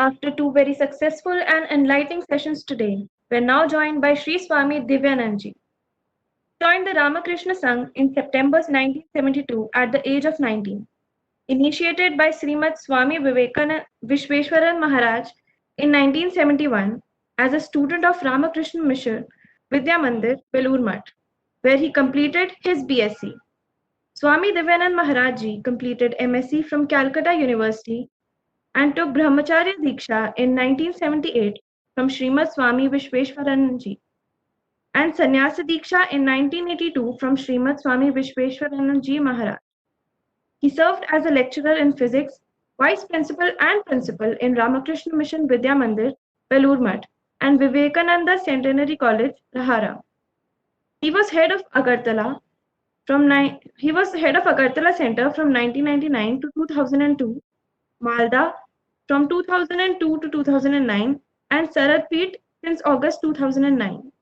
After two very successful and enlightening sessions today, we are now joined by Sri Swami Divyananda Ji. Joined the Ramakrishna Sangh in September 1972 at the age of 19. Initiated by Srimad Swami Vishweshwaran Maharaj in 1971 as a student of Ramakrishna Mission Vidya Mandir, Belur Math, where he completed his BSc. Swami Divyanand Maharaj Ji completed MSc from Calcutta University and took Brahmacharya Diksha in 1978 from Srimad Swami Vishweshwaran Ji and Sannyasa Diksha in 1982 from Srimad Swami Vishweshwaran Ji Maharaj. He served as a lecturer in physics, vice principal and principal in Ramakrishna Mission Vidya Mandir, Belur Math, and Vivekananda Centenary College, Lahara. He was head of Agartala Center from 1999 to 2002, Malda from 2002 to 2009, and Saratpeet since August 2009.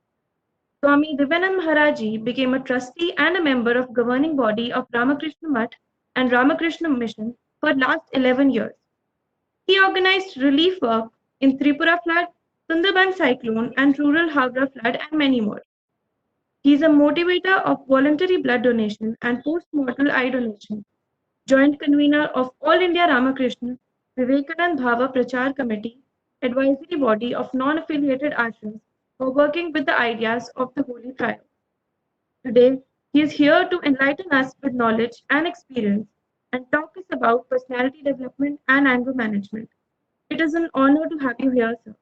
Swami Divyanand Maharaj Ji became a trustee and a member of governing body of Ramakrishna Math and Ramakrishna Mission for last 11 years. He organized relief work in Tripura flood, Sundarban cyclone, and rural Howrah flood, and many more. He is a motivator of voluntary blood donation and post-mortal eye donation, joint convener of All India Ramakrishna Vivekanand Bhava Prachar Committee, advisory body of non-affiliated ashrams for working with the ideas of the Holy Triad. Today, he is here to enlighten us with knowledge and experience and talk us about personality development and anger management. It is an honor to have you here, sir.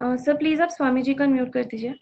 Sir please आप स्वामी जी को unmute कर दीजिए.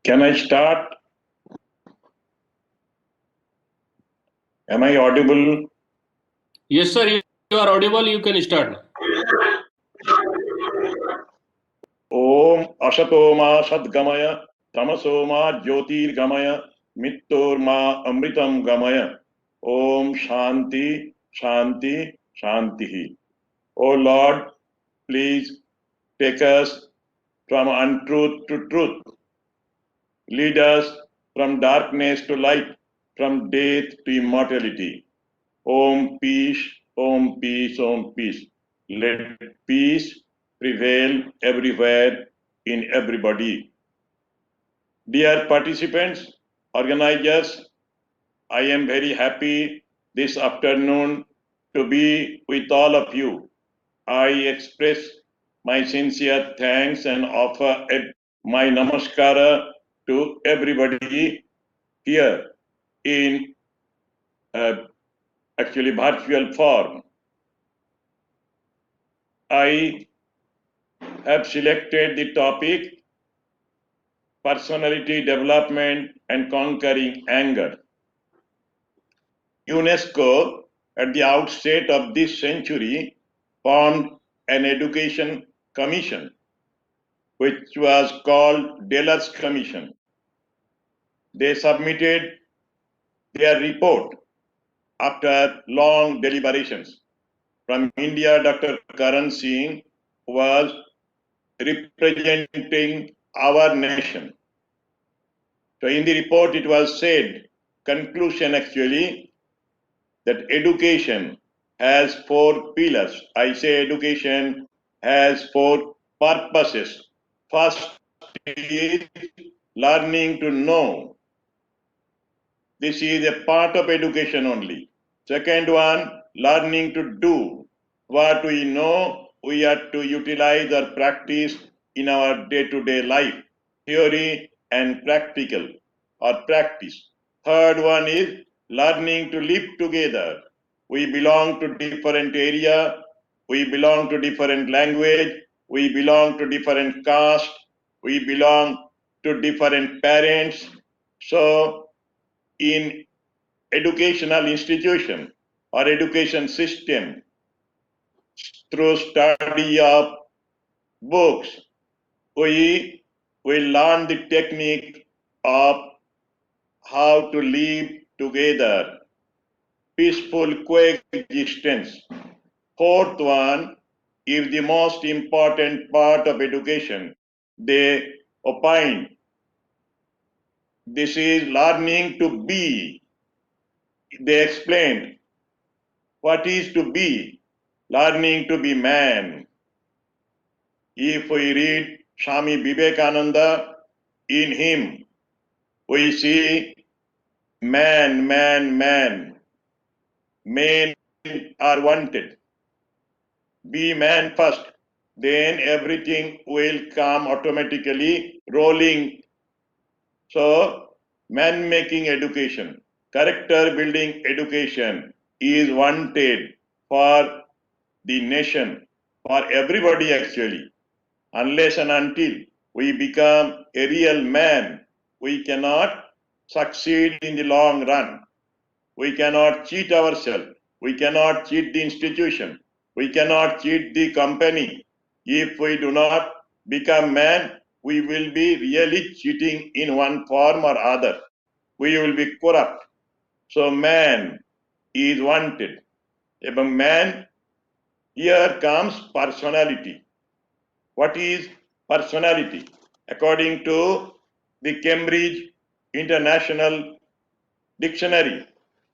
Can I start? Am I audible? Yes, sir. You are audible. You can start. Om Ashatoma Sadgamaya Tamasoma Jyotirgamaya Mittorma Amritam Gamaya. Om Shanti Shanti Shantihi. O Lord, please take us from untruth to truth. Lead us from darkness to light, from death to immortality. Om peace, Om peace, Om peace. Let peace prevail everywhere in everybody. Dear participants, organizers, I am very happy this afternoon to be with all of you. I express my sincere thanks and offer my namaskara to everybody here in actually virtual form. I have selected the topic personality development and conquering anger. UNESCO at the outset of this century formed an education commission, which was called Deller's Commission. They submitted their report after long deliberations. From India, Dr. Karan Singh was representing our nation. So in the report it was said, conclusion actually, that education has four pillars. I say education has four purposes. First is learning to know. This is a part of education only. Second one, learning to do. What we know, we have to utilize or practice in our day-to-day life, theory and practical or practice. Third one is learning to live together. We belong to different area, we belong to different language, we belong to different caste, we belong to different parents. So in educational institution or education system, through study of books, we will learn the technique of how to live together, peaceful coexistence. Fourth one is the most important part of education. They opine. This is learning to be. They explained what is to be, learning to be man. If we read Swami Vivekananda, in him we see man, man, man. Men are wanted. Be man first, then everything will come automatically rolling. So, man making education, character building education is wanted for the nation, for everybody actually. Unless and until we become a real man, we cannot succeed in the long run. We cannot cheat ourselves. We cannot cheat the institution. We cannot cheat the company. If we do not become man, we will be really cheating in one form or other. We will be corrupt. So man is wanted. Among man, here comes personality. What is personality? According to the Cambridge International Dictionary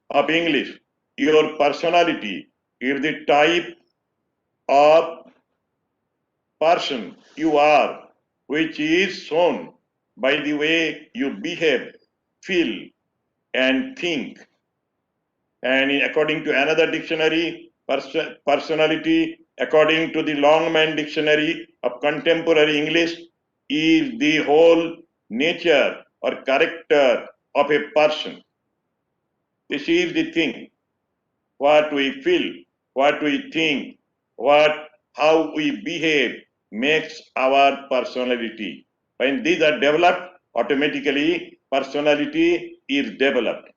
of English, your personality is the type of person you are, which is shown by the way you behave, feel, and think. And according to another dictionary, personality, according to the Longman Dictionary of Contemporary English, is the whole nature or character of a person. This is the thing. What we feel, what we think, how we behave makes our personality. When these are developed, automatically personality is developed.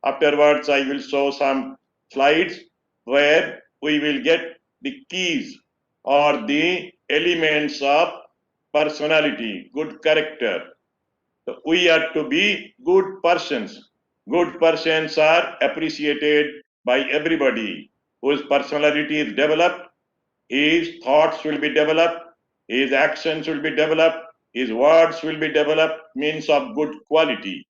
Afterwards, I will show some slides where we will get the keys or the elements of personality, good character. So we are to be good persons. Good persons are appreciated by everybody. Whose personality is developed, his thoughts will be developed, his actions will be developed, his words will be developed, means of good quality,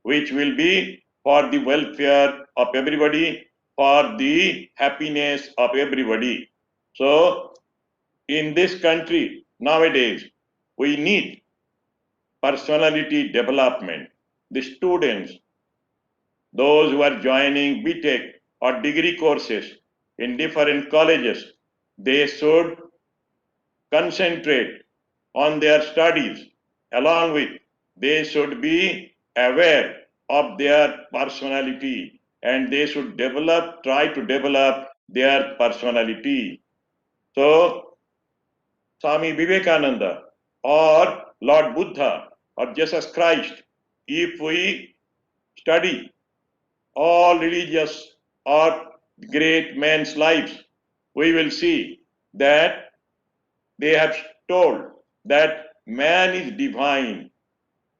which will be for the welfare of everybody, for the happiness of everybody. So, in this country nowadays, we need personality development. The students, those who are joining BTech or degree courses in different colleges, they should concentrate on their studies. Along with, they should be aware of their personality and they should try to develop their personality. So, Swami Vivekananda or Lord Buddha or Jesus Christ, if we study all religious or great men's lives, we will see that they have told that man is divine.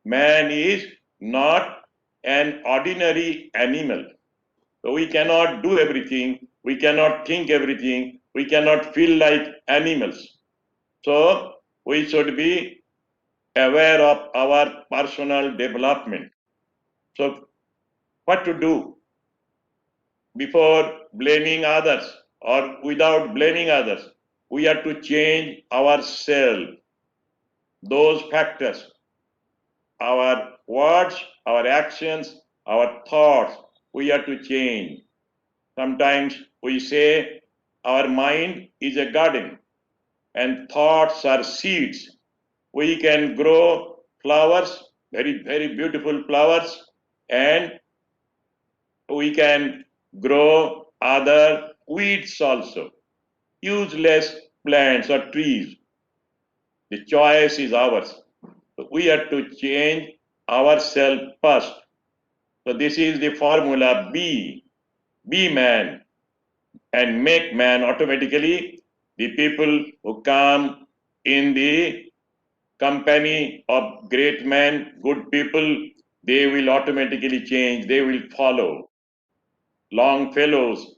Man is not an ordinary animal. So we cannot do everything, we cannot think everything, we cannot feel like animals. So we should be aware of our personal development. So what to do before blaming others or without blaming others? We have to change ourselves, those factors, our words, our actions, our thoughts, we have to change. Sometimes we say our mind is a garden and thoughts are seeds. We can grow flowers, very, very beautiful flowers, and we can grow other weeds also, useless plants or trees. The choice is ours. We have to change ourselves first. So this is the formula: be man, and make man. Automatically the people who come in the company of great men, good people, they will automatically change, they will follow. Longfellow's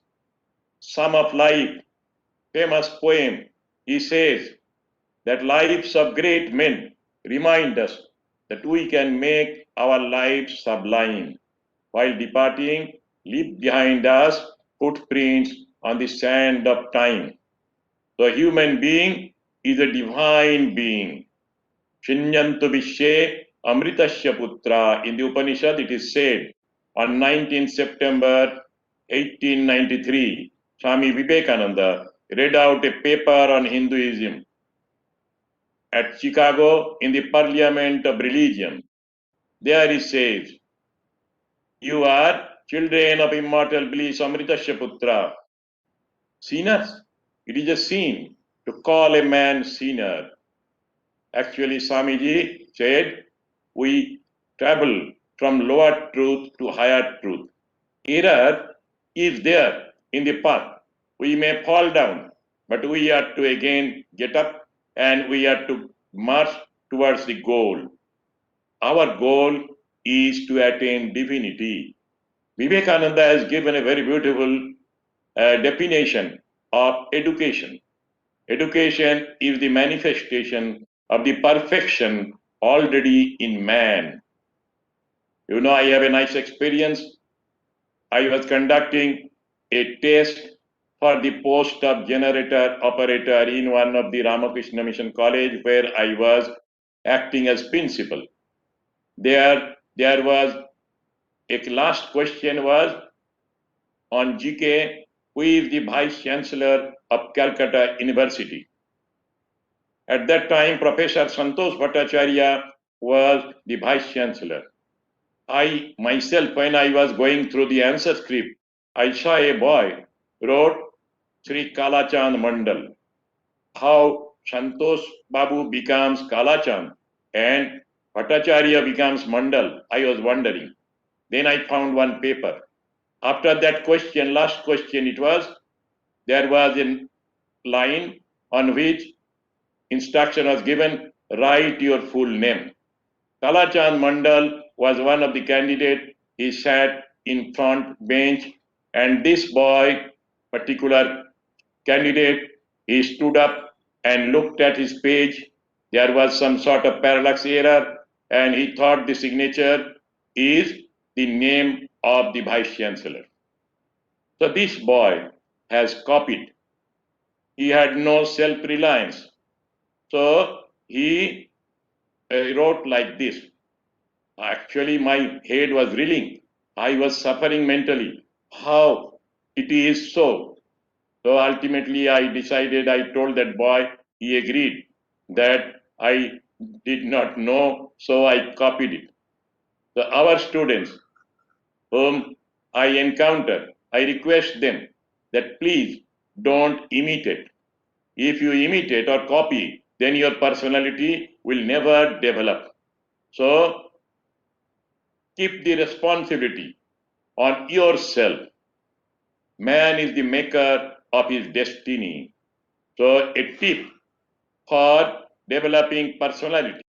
Sum of Life, famous poem, he says that lives of great men remind us that we can make our lives sublime. While departing, leave behind us footprints on the sand of time. The human being is a divine being. Shinyantu Vishe Amritasya Putra. In the Upanishad, it is said on 19 September 1893, Swami Vivekananda read out a paper on Hinduism at Chicago in the Parliament of Religion. There he says, "You are children of immortal bliss, Amritasya Putra, sinners. It is a sin to call a man sinner." Actually, Swamiji said, we travel from lower truth to higher truth. Error is there in the path. We may fall down, but we have to again get up and we have to march towards the goal. Our goal is to attain divinity. Vivekananda has given a very beautiful definition of education. Education is the manifestation of the perfection already in man. You know, I have a nice experience. I was conducting a test for the post of generator operator in one of the Ramakrishna Mission College where I was acting as principal. There was a last question was on GK, who is the Vice Chancellor of Calcutta University. At that time, Professor Santosh Bhattacharya was the Vice Chancellor. I myself, when I was going through the answer script, I saw a boy wrote Sri Kalachand Mandal. How Santosh Babu becomes Kalachand and Bhattacharya becomes Mandal, I was wondering. Then I found one paper. After that question, last question it was, there was a line on which instruction was given, write your full name. Kalachand Mandal was one of the candidates. He sat in front bench and this boy, particular candidate, he stood up and looked at his page. There was some sort of parallax error and he thought the signature is the name of the Vice Chancellor. So this boy has copied. He had no self-reliance. So he wrote like this. Actually, my head was reeling. I was suffering mentally. How it is so? So ultimately, I decided, I told that boy, he agreed that I did not know, so I copied it. So our students whom I encounter, I request them that please don't imitate. If you imitate or copy, then your personality will never develop. So keep the responsibility on yourself. Man is the maker of his destiny. So, a tip for developing personality.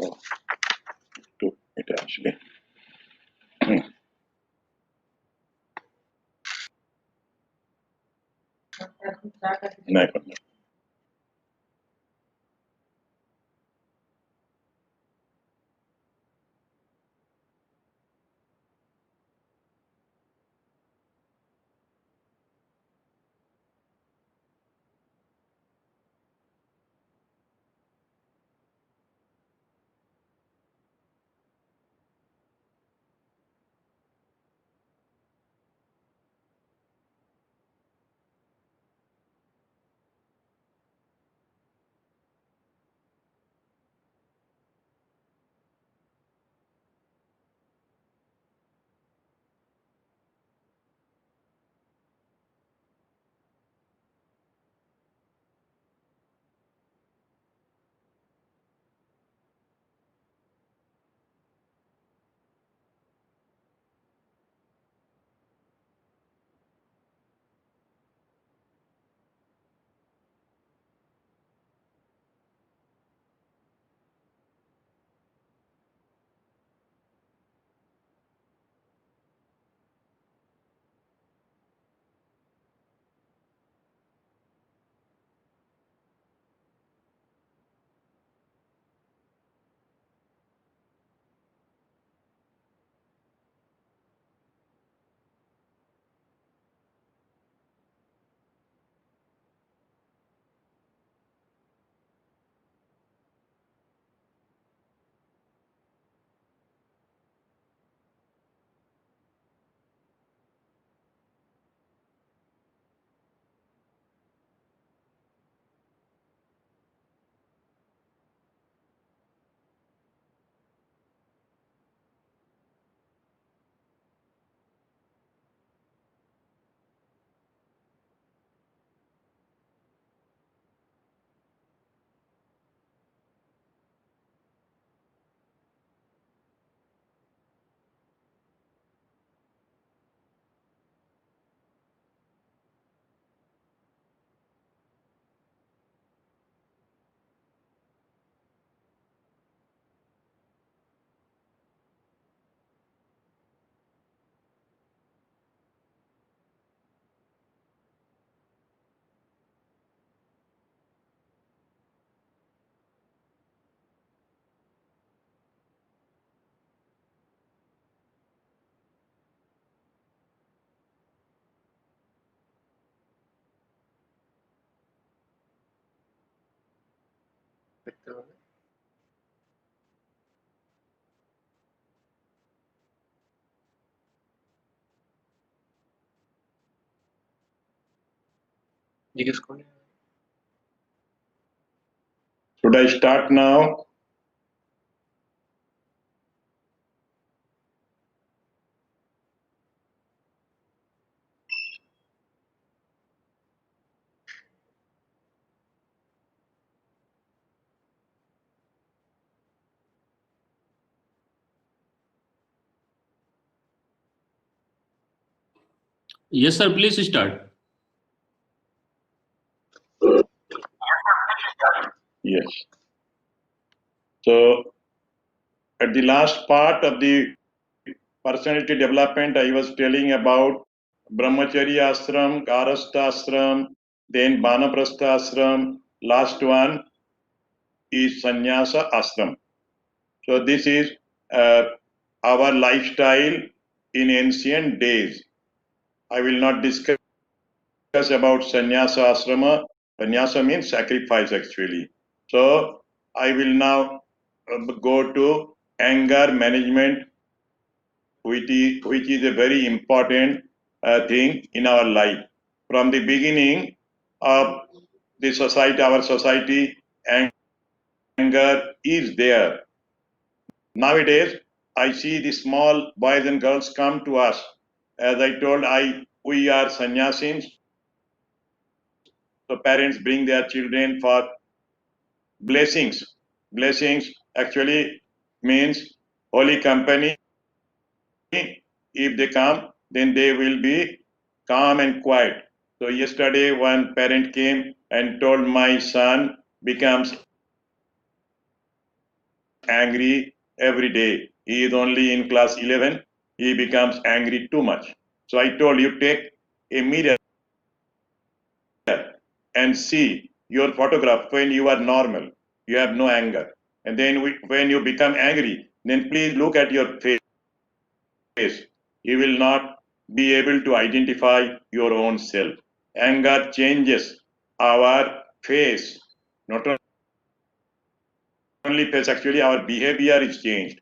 Oh, two, it actually. नाही पण. Should I start now? Yes, sir. Please start. Yes. So at the last part of the personality development, I was telling about Brahmacharya Ashram, Garastha Ashram, then Banaprastha Ashram. Last one is Sannyasa Ashram. So this is our lifestyle in ancient days. I will not discuss about sannyasa asrama. Sannyasa means sacrifice actually. So I will now go to anger management, which is a very important thing in our life. From the beginning of the society, our society, anger is there. Nowadays, I see the small boys and girls come to us. As I told, we are sannyasin. So parents bring their children for blessings. Blessings actually means holy company. If they come, then they will be calm and quiet. So yesterday, one parent came and told my son becomes angry every day. He is only in class 11. He becomes angry too much. So I told you, take a mirror and see your photograph when you are normal. You have no anger. And then when you become angry, then please look at your face. You will not be able to identify your own self. Anger changes our face, not only face, actually our behavior is changed.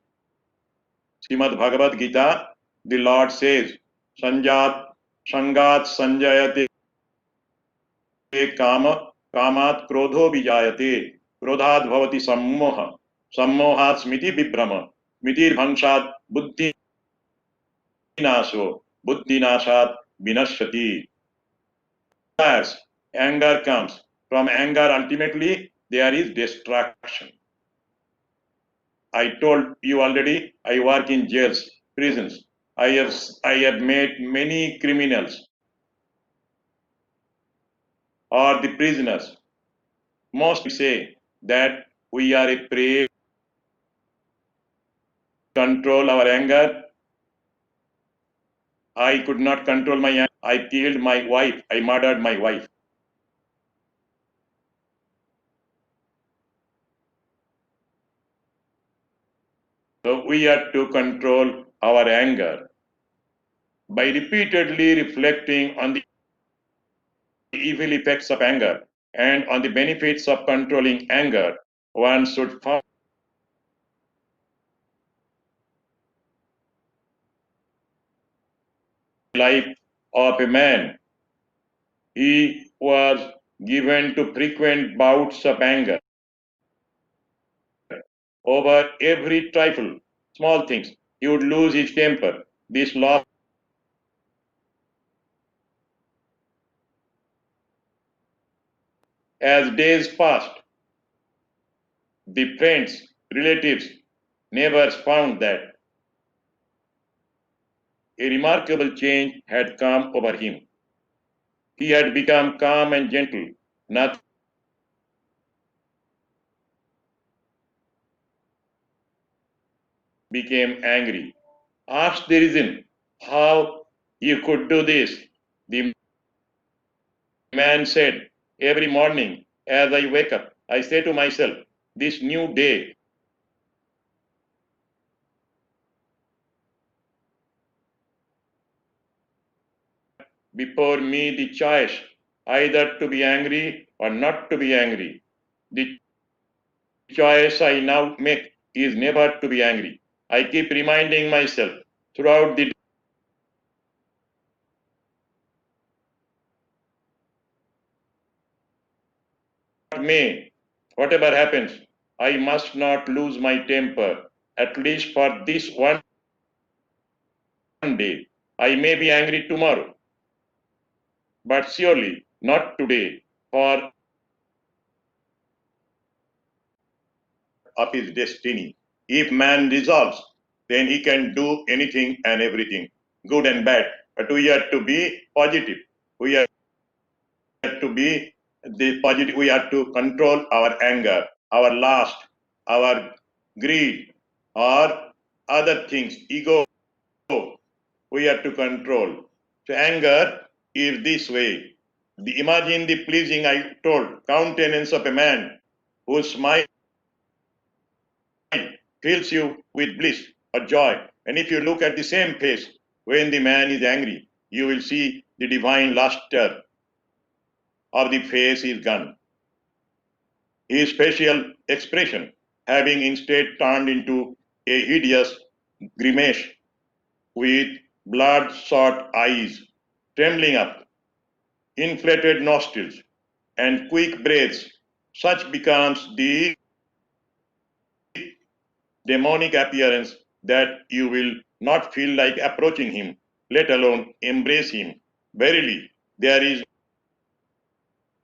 Srimad Bhagavad Gita, the Lord says, Sanjat Sangat Sanjayate Kama Kamat Krodho Vijayate Krodhat Bhavati Sammoha Sammohat Smiti Vibhrama Mitir Bhangshat Buddhi Naso Buddhi Nashat Vinashati. As anger comes, from anger ultimately there is destruction. I told you already, I work in jails, prisons. I have met many criminals or the prisoners. Most say that we are a prey, control our anger. I could not control my anger. I killed my wife. I murdered my wife. So we have to control our anger by repeatedly reflecting on the evil effects of anger and on the benefits of controlling anger. One should find the life of a man. He was given to frequent bouts of anger over every trifle, small things. He would lose his temper. This loss, as days passed, the friends, relatives, neighbors found that a remarkable change had come over him. He had become calm and gentle. Nothing became angry. Asked the reason how you could do this, the man said, every morning as I wake up, I say to myself, this new day before me the choice either to be angry or not to be angry. The choice I now make is never to be angry. I keep reminding myself throughout the day, whatever happens, I must not lose my temper, at least for this one day. I may be angry tomorrow, but surely not today, for of his destiny. If man resolves, then he can do anything and everything, good and bad. But we have to be positive. We have to be the positive. We have to control our anger, our lust, our greed, or other things, ego. We have to control. So anger is this way. Imagine the pleasing, I told, countenance of a man whose smile fills you with bliss or joy. And if you look at the same face when the man is angry, you will see the divine luster of the face is gone. His facial expression having instead turned into a hideous grimace with bloodshot eyes, trembling up, inflated nostrils, and quick breaths. Such becomes the demonic appearance that you will not feel like approaching him, let alone embrace him. Verily, there is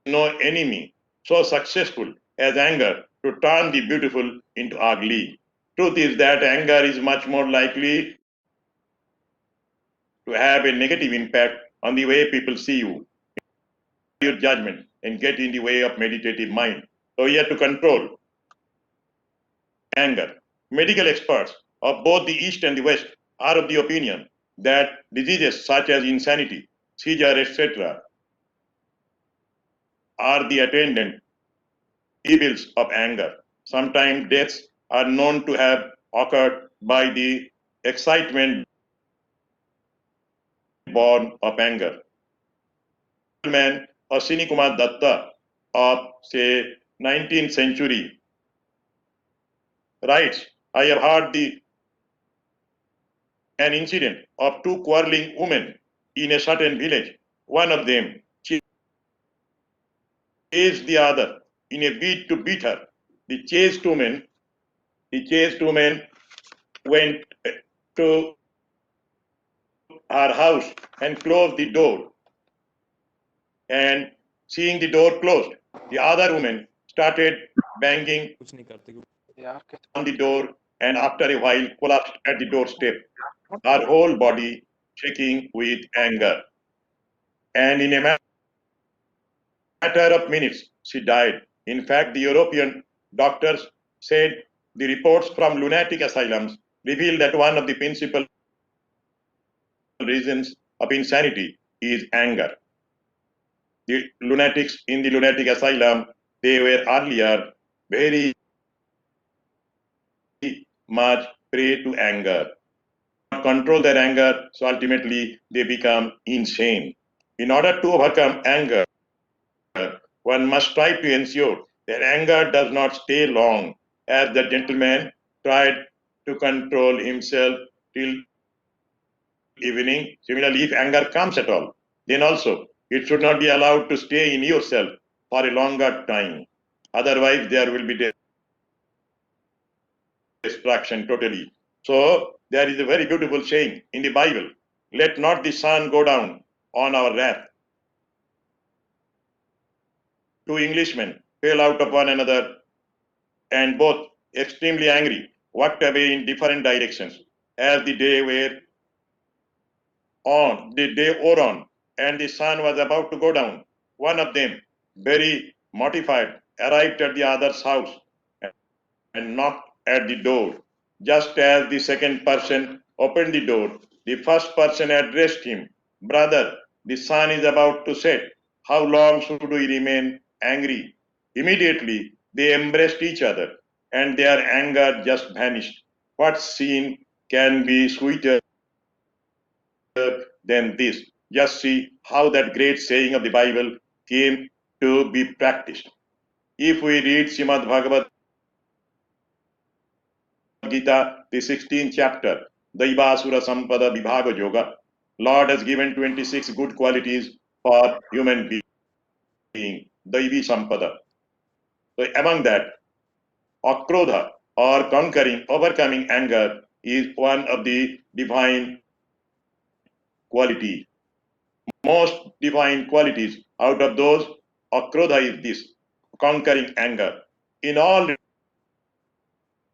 no enemy so successful as anger to turn the beautiful into ugly. Truth is that anger is much more likely to have a negative impact on the way people see you, your judgment, and get in the way of meditative mind. So you have to control anger. Medical experts of both the East and the West are of the opinion that diseases such as insanity, seizure, etc., are the attendant evils of anger. Sometimes deaths are known to have occurred by the excitement born of anger. Man, Ashwini Kumar Datta of, say, 19th century writes, I have heard an incident of two quarreling women in a certain village. One of them chased the other in a bid to beat her. The chased woman went to her house and closed the door. And seeing the door closed, the other woman started banging on the door and after a while collapsed at the doorstep, her whole body shaking with anger. And in a matter of minutes, she died. In fact, the European doctors said the reports from lunatic asylums reveal that one of the principal reasons of insanity is anger. The lunatics in the lunatic asylum, they were earlier very much prey to anger. Control their anger, so ultimately they become insane. In order to overcome anger, one must try to ensure that anger does not stay long, as the gentleman tried to control himself till evening. Similarly, if anger comes at all, then also it should not be allowed to stay in yourself for a longer time. Otherwise, there will be destruction totally. So, there is a very beautiful saying in the Bible, let not the sun go down on our wrath. Two Englishmen fell out of one another and both extremely angry walked away in different directions. As the day wore on and the sun was about to go down, one of them, very mortified, arrived at the other's house and knocked at the door. Just as the second person opened the door, the first person addressed him, Brother, the sun is about to set. How long should we remain angry? Immediately, they embraced each other, and their anger just vanished. What scene can be sweeter than this? Just see how that great saying of the Bible came to be practiced. If we read Srimad Bhagavad Gita, the 16th chapter, Daivasura Sampada Vibhaga Yoga, Lord has given 26 good qualities for human being, Daivi Sampada. So among that, Akrodha or overcoming anger is one of the divine qualities. Most divine qualities out of those, Akrodha is this, conquering anger. In all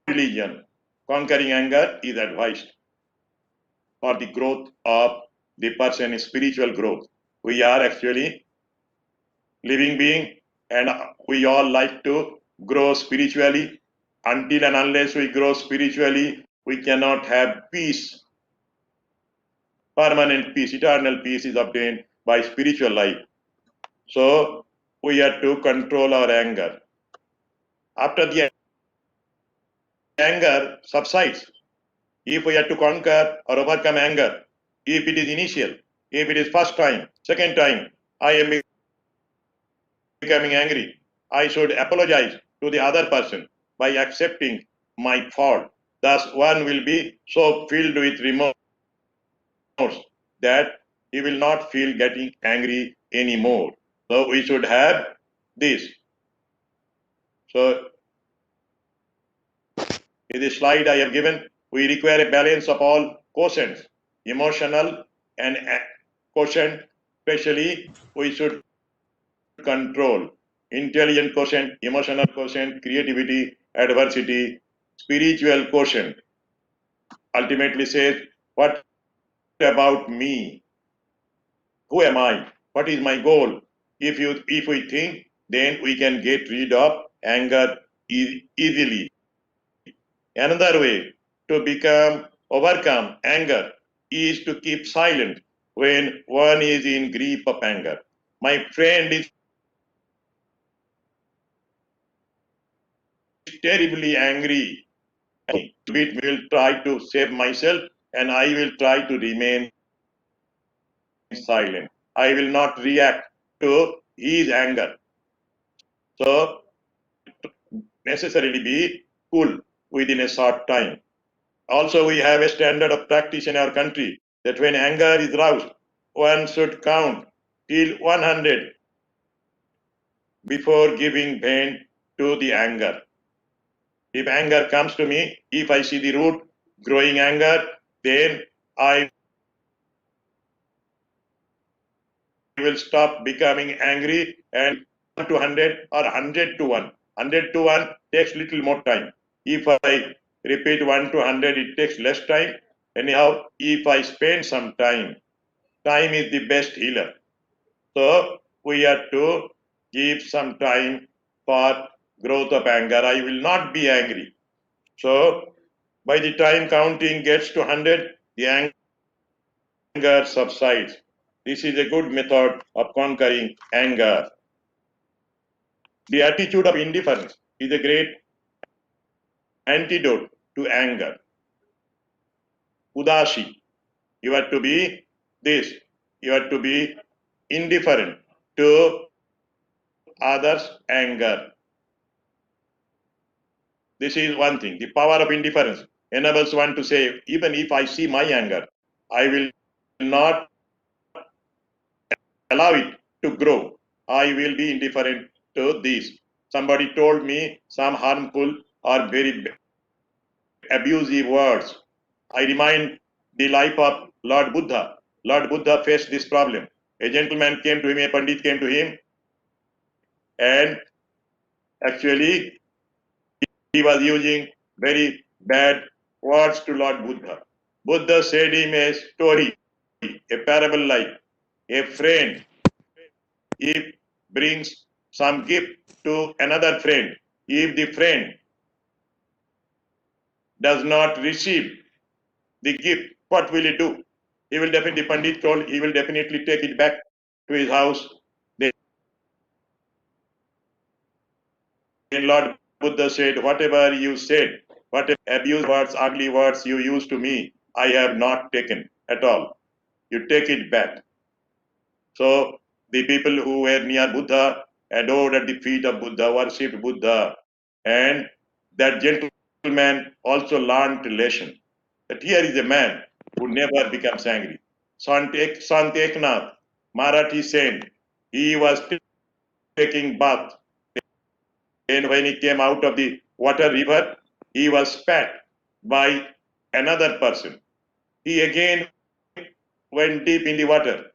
religion, conquering anger is advised for the growth of the person's spiritual growth. We are actually living being and we all like to grow spiritually. Until and unless we grow spiritually, we cannot have peace. Permanent peace, eternal peace is obtained by spiritual life. So we have to control our anger. After the anger subsides, if we have to conquer or overcome anger, if it is initial, if it is first time, second time, I am becoming angry, I should apologize to the other person by accepting my fault. Thus, one will be so filled with remorse that he will not feel getting angry anymore. So we should have this. So in the slide I have given, we require a balance of all quotients, emotional and quotient, especially we should control intelligent quotient, emotional quotient, creativity, adversity, spiritual quotient. Ultimately says, what about me? Who am I? What is my goal? If we think, then we can get rid of anger easily. Another way to overcome anger is to keep silent when one is in grief of anger. My friend is terribly angry. I will try to save myself and I will try to remain silent. I will not react to his anger. So, necessarily be cool within a short time. Also, we have a standard of practice in our country that when anger is roused, one should count till 100 before giving vent to the anger. If anger comes to me, if I see the root growing anger, then I will stop becoming angry and 1 to 100 or 100 to 1. 100 to 1 takes little more time. If I repeat 1 to 100, it takes less time. Anyhow, if I spend some time, time is the best healer. So we have to give some time for growth of anger. I will not be angry. So by the time counting gets to 100, the anger subsides. This is a good method of conquering anger. The attitude of indifference is a great antidote to anger. Udashi. You have to be this. You have to be indifferent to others' anger. This is one thing. The power of indifference enables one to say, even if I see my anger, I will not allow it to grow. I will be indifferent to this. Somebody told me some harmful or very abusive words. I remind the life of Lord Buddha. Lord Buddha faced this problem. A gentleman came to him, a Pandit came to him, and actually he was using very bad words to Lord Buddha. Buddha said him a story, a parable like a friend, if brings some gift to another friend, if the friend does not receive the gift, what will he do? He will definitely, Pandit told, he will definitely take it back to his house. Then Lord Buddha said, whatever you said, whatever abuse words, ugly words you used to me, I have not taken at all. You take it back. So the people who were near Buddha adored at the feet of Buddha, worshipped Buddha, and that gentleman also learned a lesson. That here is a man who never becomes angry. Sant Eknath, Marathi saint, he was taking bath. And when he came out of the water river, he was spat by another person. He again went dipped in the water,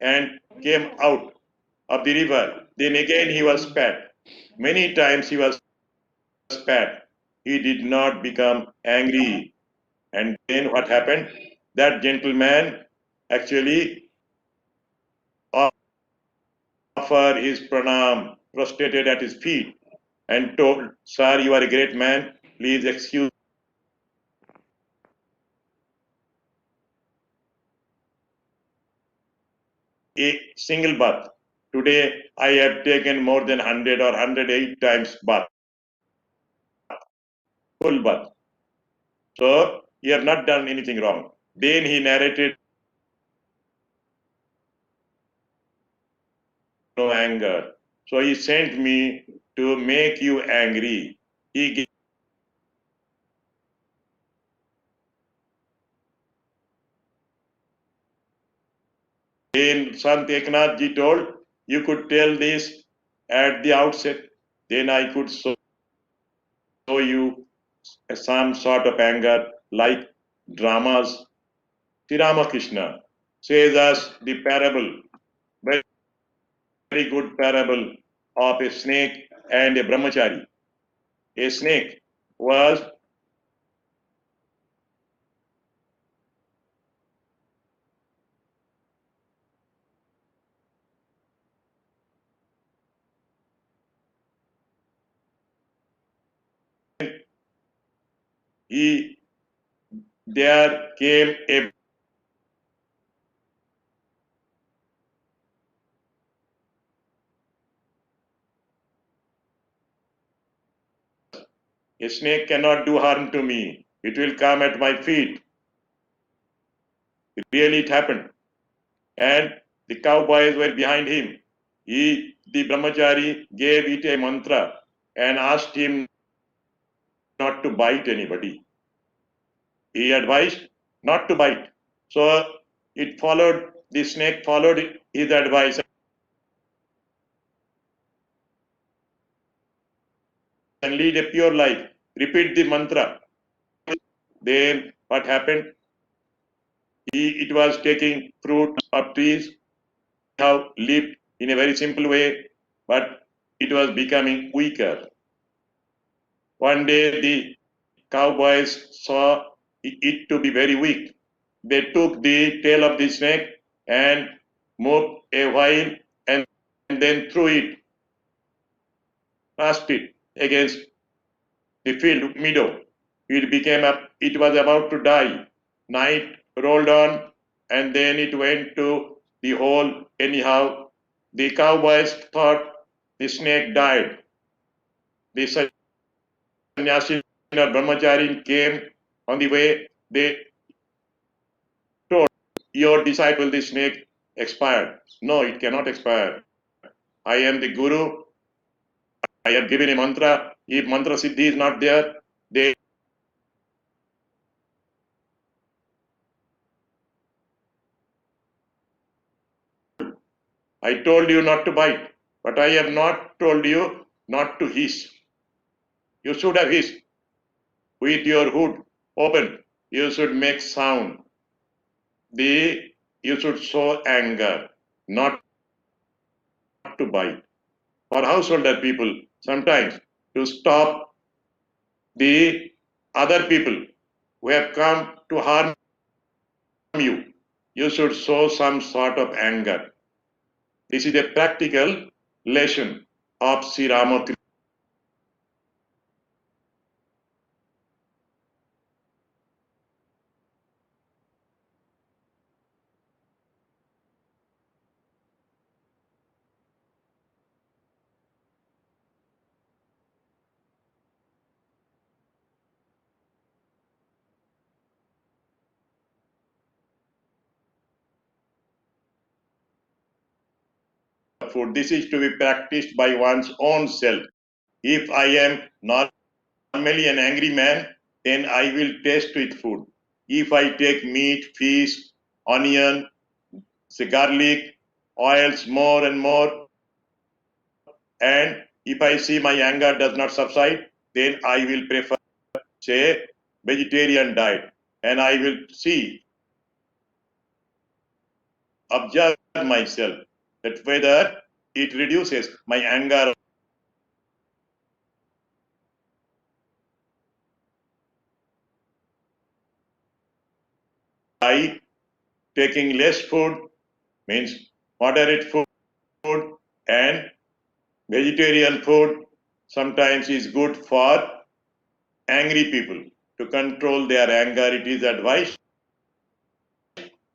and came out of the river. Then again he was spat. Many times he was spat. He did not become angry. And then what happened? That gentleman actually offered his pranam, prostrated at his feet, and told, Sir, you are a great man. Please excuse a single bath. Today I have taken more than 100 or 108 times bath, full bath. So you have not done anything wrong. Then he narrated no anger. So he sent me to make you angry. He Then Sant Eknath Ji told, you could tell this at the outset, then I could show you some sort of anger like dramas. Sri Ramakrishna says us the parable, very, very good parable of a snake and a brahmachari. A snake was he there came a snake cannot do harm to me. It will come at my feet. Really, it happened. And the cowboys were behind him. The brahmachari, gave it a mantra and asked him not to bite anybody. He advised not to bite. So the snake followed his advice and lead a pure life. Repeat the mantra. Then what happened? It was taking fruit of trees, how lived in a very simple way, but it was becoming weaker. One day the cowboys saw it to be very weak. They took the tail of the snake and moved a while and then threw it, cast it against the field meadow. It was about to die. Night rolled on and then it went to the hole anyhow. The cowboys thought the snake died. The sannyasi or brahmachari came on the way. They told, your disciple, the snake, expired. No, it cannot expire. I am the guru. I have given a mantra. If mantra siddhi is not there, they I told you not to bite, but I have not told you not to hiss. You should have hissed with your hood open. You should make sound. You should show anger, not to bite. For householder people, sometimes to stop the other people who have come to harm you, you should show some sort of anger. This is a practical lesson of Sri Ramakrishna. Food. This is to be practiced by one's own self. If I am normally an angry man, then I will taste with food. If I take meat, fish, onion, say garlic, oils more and more, and if I see my anger does not subside, then I will prefer, say, vegetarian diet. And I will observe myself that whether it reduces my anger by taking less food, means moderate food, and vegetarian food sometimes is good for angry people to control their anger. It is advised.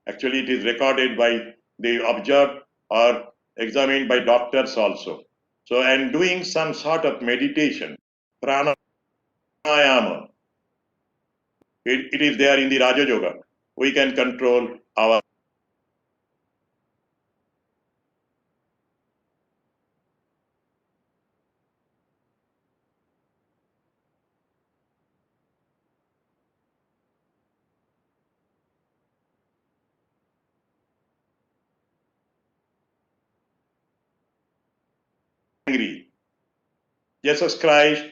Actually, it is recorded by the observed or examined by doctors also. So, and doing some sort of meditation, pranayama, it is there in the Raja Yoga. We can control our angry. Jesus Christ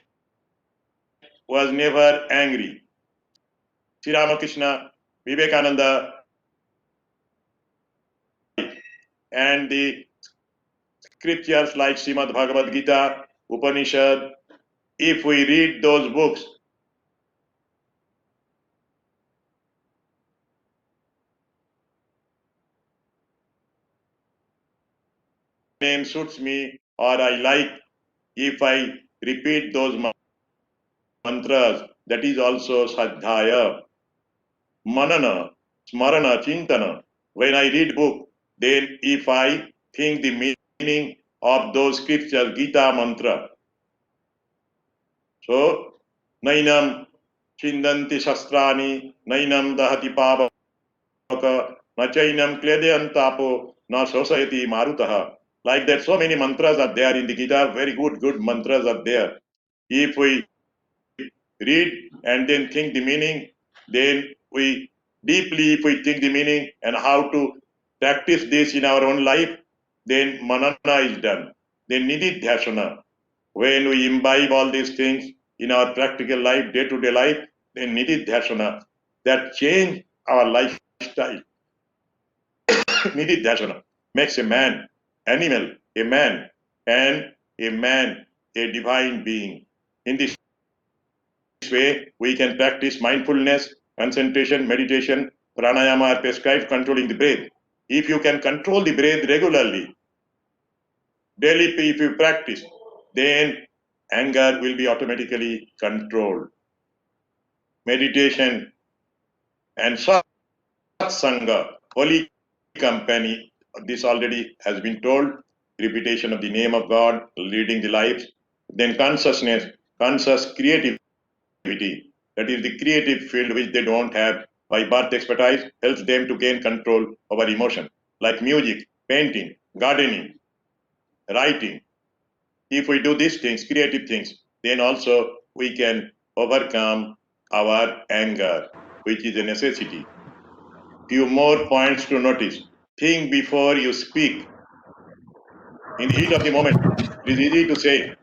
was never angry. Sri Ramakrishna, Vivekananda, and the scriptures like Srimad Bhagavad Gita, Upanishad, if we read those books, name suits me or I like, if I repeat those mantras, that is also Sadhaya. Manana, Smarana, Chintana. When I read book, then if I think the meaning of those scriptures, Gita mantra. So, Nainam Chindanti Shastrani, Nainam Dahati Pavaka, Nachainam Kledayan Tapo, Na Society Marutaha. Like that, so many mantras are there in the Gita, very good mantras are there. If we read and then think the meaning, then we deeply, if we think the meaning and how to practice this in our own life, then manana is done. Then nididhyasana. When we imbibe all these things in our practical life, day-to-day life, then nididhyasana, that change our lifestyle. Nididhyasana makes a man animal, a man, and a man a divine being. In this way, we can practice mindfulness, concentration, meditation, pranayama are prescribed controlling the breath. If you can control the breath regularly, daily if you practice, then anger will be automatically controlled. Meditation and satsanga, holy company, this already has been told, repetition of the name of God, leading the lives. Then consciousness, conscious creativity, that is the creative field which they don't have by birth expertise, helps them to gain control over emotion, like music, painting, gardening, writing. If we do these things, creative things, then also we can overcome our anger, which is a necessity. Few more points to notice. Think before you speak. In the heat of the moment, it is easy to say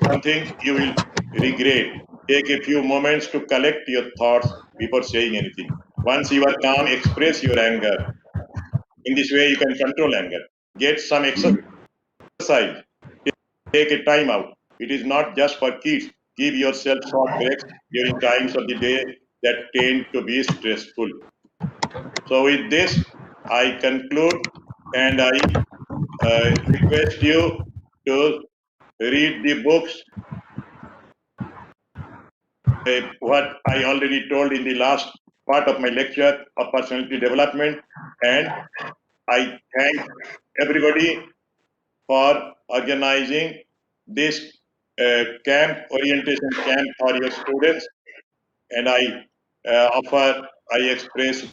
something you will regret. Take a few moments to collect your thoughts before saying anything. Once you are calm, express your anger. In this way, you can control anger. Get some exercise. Take a time out. It is not just for kids. Give yourself short breaks during times of the day that tend to be stressful. So, with this, I conclude and I request you to read the books. What I already told in the last part of my lecture of personality development, and I thank everybody for organizing this orientation camp for your students, and I express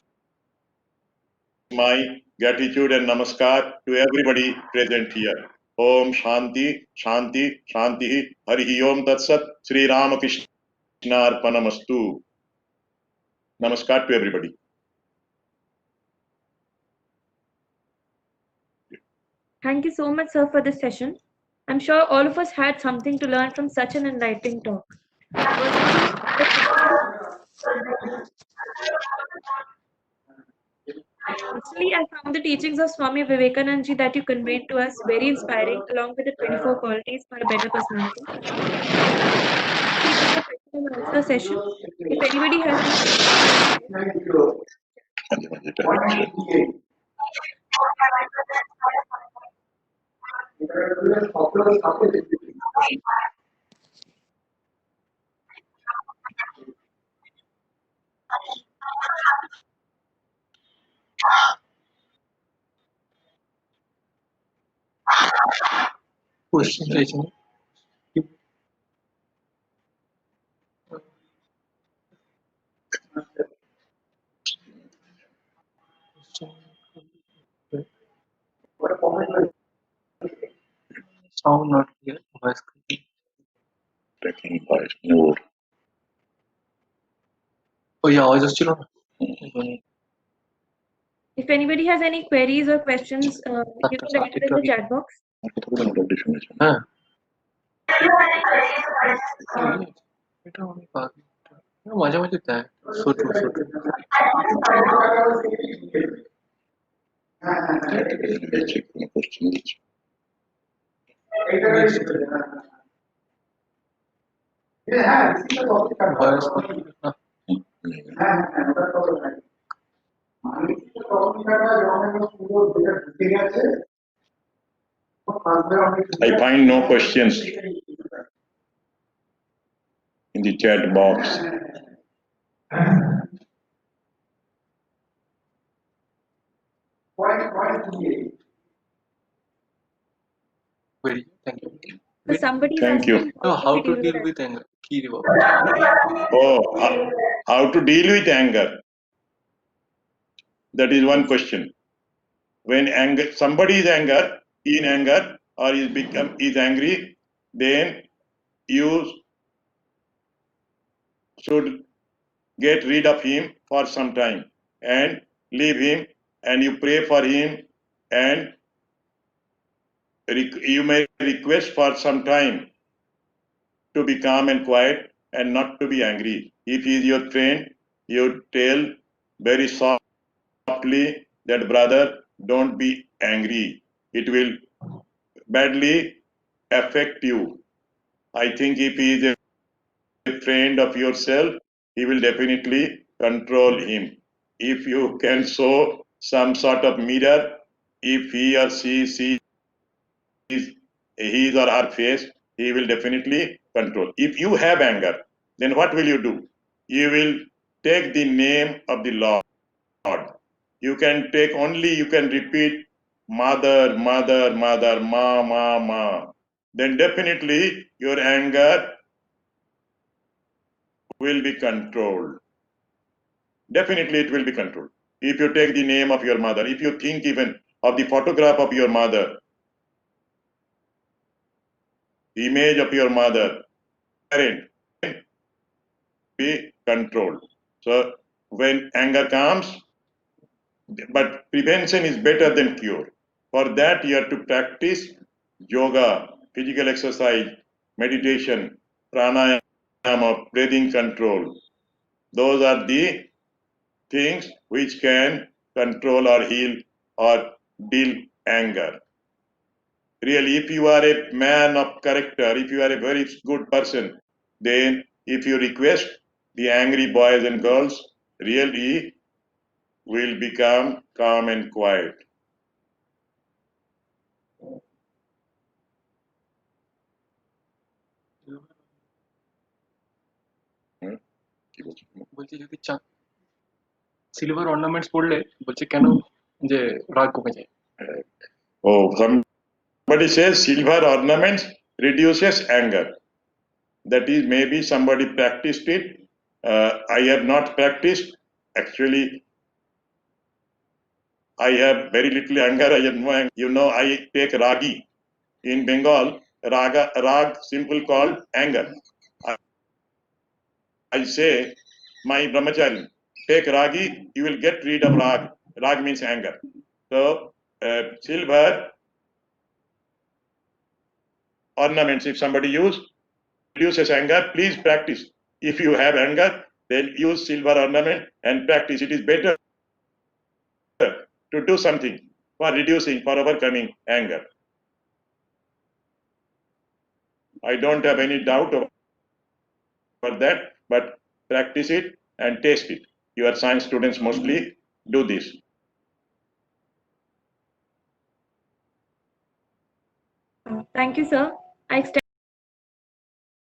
my gratitude and namaskar to everybody present here. Om Shanti, Shanti, Shanti, Hari Om Tat Sat, Sri Ramakrishna Arpanamastu. Namaskar to everybody. Thank you so much, sir, for this session. I'm sure all of us had something to learn from such an enlightening talk. Personally, I found the teachings of Swami Vivekananda Ji that you conveyed to us very inspiring, along with the 24 qualities for a better personality. Question and answer session. If anybody has question, sound not clear. Voice clear. Taking voice more. Oh yeah, voice is still on. If anybody has any queries or questions, you can write it in the chat box. হ্যাঁ এটা অনেক আগে মাঝে মাঝে দেয় ছোট ছোট voice না I find no questions in the chat box. Very thank you. So somebody is Thank you. asking No, how we to deal deal with with anger? Key reward. Oh, how to deal with anger? That is one question. When anger, somebody is in anger, or is angry, then you should get rid of him for some time and leave him, and you pray for him, and you may request for some time to be calm and quiet and not to be angry. If he is your friend, you tell very softly that, brother, don't be angry. It will badly affect you. I think if he is a friend of yourself, he will definitely control him. If you can show some sort of mirror, if he or she sees his or her face, he will definitely control. If you have anger, then what will you do? You will take the name of the Lord. You can repeat mother, mother, mother, ma, ma, ma. Then definitely your anger will be controlled. Definitely it will be controlled. If you take the name of your mother, if you think even of the photograph of your mother, the image of your mother, parent, be controlled. So when anger comes, but prevention is better than cure. For that, you have to practice yoga, physical exercise, meditation, pranayama, breathing control. Those are the things which can control or heal or deal anger. Really, if you are a man of character, if you are a very good person, then if you request, the angry boys and girls really will become calm and quiet. বলছি যদি silver ornaments পড়লে বলছে কেন যে রাগ কমে যায় Oh, somebody says silver ornaments reduces anger. That is, maybe somebody practiced it. I have not practiced. Actually, I have very little anger. I have no anger. You know, I take ragi. In Bengal, rag simple called anger. I say, my brahmachari, take ragi, you will get rid of rag. Rag means anger. So, silver ornaments, if somebody reduces anger, please practice. If you have anger, then use silver ornament and practice. It is better to do something for reducing, for overcoming anger. I don't have any doubt over that, but practice it and taste it. Your science students mostly do this. Thank you, sir. I extend